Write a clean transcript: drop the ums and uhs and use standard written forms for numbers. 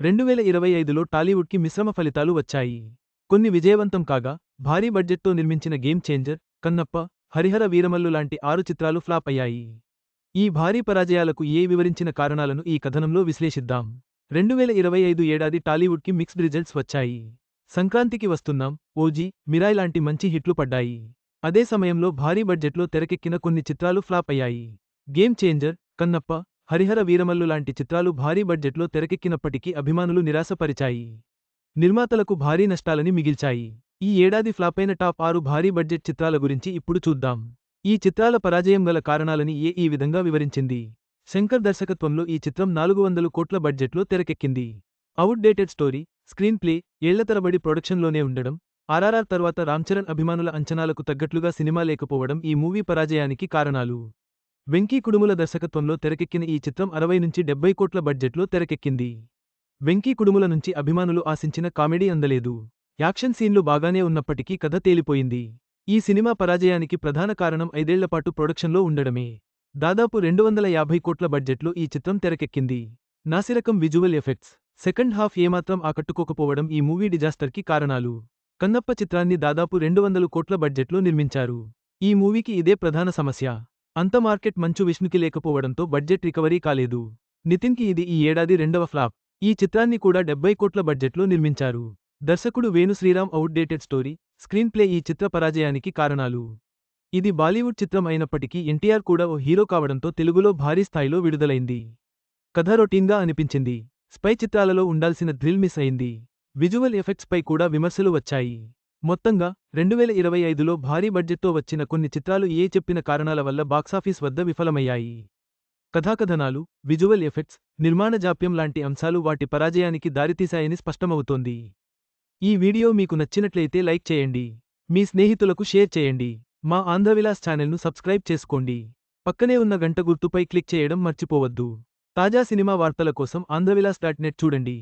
2025లో టాలీవుడ్కి మిశ్రమ ఫలితాలు వచ్చాయి. కొన్ని విజయవంతం కాగా, భారీ బడ్జెట్తో నిర్మించిన గేమ్ చేంజర్, కన్నప్ప, హరిహర వీరమల్లు లాంటి 6 చిత్రాలు ఫ్లాప్ అయ్యాయి. ఈ భారీ పరాజయాలకు వివరించిన కారణాలను ఈ కథనంలో విశ్లేషిద్దాం. 2025 ఏడాది టాలీవుడ్కి మిక్స్డ్ రిజల్ట్స్ వచ్చాయి. సంక్రాంతికి వస్తున్నాం, ఓజీ, మిరాయ్ లాంటి మంచి హిట్లు పడ్డాయి. అదే సమయంలో భారీ బడ్జెట్లో తెరకెక్కిన కొన్ని చిత్రాలు ఫ్లాప్ అయ్యాయి. గేమ్ చేంజర్, కన్నప్ప, హరిహర వీరమల్లు లాంటి చిత్రాలు భారీ బడ్జెట్లో తెరకెక్కినప్పటికీ అభిమానులు నిరాశపరిచాయి. నిర్మాతలకు భారీ నష్టాలని మిగిల్చాయి. ఈ ఏడాది ఫ్లాపైన టాప్ 6 భారీ బడ్జెట్ చిత్రాల గురించి ఇప్పుడు చూద్దాం. ఈ చిత్రాల పరాజయం గల కారణాలని ఈ విధంగా వివరించింది. శంకర్ దర్శకత్వంలో ఈ చిత్రం 400 కోట్ల బడ్జెట్లో తెరకెక్కింది. Outdated story, screenplay, ఏళ్లతరబడి ప్రొడక్షన్లోనే ఉండడం, ఆర్ఆర్ఆర్ తర్వాత రామ్చరణ్ అభిమానుల అంచనాలకు తగ్గట్లుగా సినిమా లేకపోవడం ఈ మూవీ పరాజయానికి కారణాలు. వెంకీ కుడుముల దర్శకత్వంలో తెరకెక్కిన ఈ చిత్రం 60 నుంచి 70 కోట్ల బడ్జెట్లో తెరకెక్కింది. వెంకీ కుడుముల నుంచి అభిమానులు ఆశించిన కామెడీ అందలేదు. యాక్షన్ సీన్లు బాగానే ఉన్నప్పటికీ కథ తేలిపోయింది. ఈ సినిమా పరాజయానికి ప్రధాన కారణం 5 ఏళ్లపాటు ప్రొడక్షన్లో ఉండడమే. దాదాపు 250 కోట్ల బడ్జెట్లో ఈ చిత్రం తెరకెక్కింది. నాసిరకం విజువల్ ఎఫెక్ట్స్, సెకండ్ హాఫ్ ఏమాత్రం ఆకట్టుకోకపోవడం ఈ మూవీ డిజాస్టర్కి కారణాలు. కన్నప్ప చిత్రాన్ని దాదాపు 200 కోట్ల బడ్జెట్లో నిర్మించారు. ఈ మూవీకి ఇదే ప్రధాన సమస్య. అంత మార్కెట్ మంచు విష్ణుకి లేకపోవడంతో బడ్జెట్ రికవరీ కాలేదు. నితిన్కి ఇది ఈ ఏడాది రెండవ ఫ్లాప్. ఈ చిత్రాన్ని కూడా 70 కోట్ల బడ్జెట్లో నిర్మించారు. దర్శకుడు Venu Sriram outdated story, screenplay ఈ చిత్ర పరాజయానికి కారణాలు. ఇది బాలీవుడ్ చిత్రం అయినప్పటికీ ఎన్టీఆర్ కూడా ఓ హీరో కావడంతో తెలుగులో భారీ స్థాయిలో విడుదలైంది. కథ రొటీన్గా అనిపించింది. స్పై చిత్రాలలో ఉండాల్సిన థ్రిల్ మిస్ అయింది. విజువల్ ఎఫెక్ట్స్ పై కూడా విమర్శలు వచ్చాయి. మొత్తంగా 2025లో భారీ బడ్జెట్తో వచ్చిన కొన్ని చిత్రాలు చెప్పిన కారణాల వల్ల బాక్సాఫీస్ వద్ద విఫలమయ్యాయి. కథాకథనాలు, విజువల్ ఎఫెక్ట్స్, నిర్మాణ జాప్యం లాంటి అంశాలు వాటి పరాజయానికి దారితీశాయని స్పష్టమవుతోంది. ఈ వీడియో మీకు నచ్చినట్లయితే లైక్ చేయండి. మీ స్నేహితులకు షేర్ చేయండి. మా ఆంధ్రవిలాస్ ఛానల్ను సబ్స్క్రైబ్ చేసుకోండి. పక్కనే ఉన్న గంట గుర్తుపై క్లిక్ చేయడం మర్చిపోవద్దు. తాజా సినిమా వార్తల కోసం ఆంధ్రవిలాస్.net చూడండి.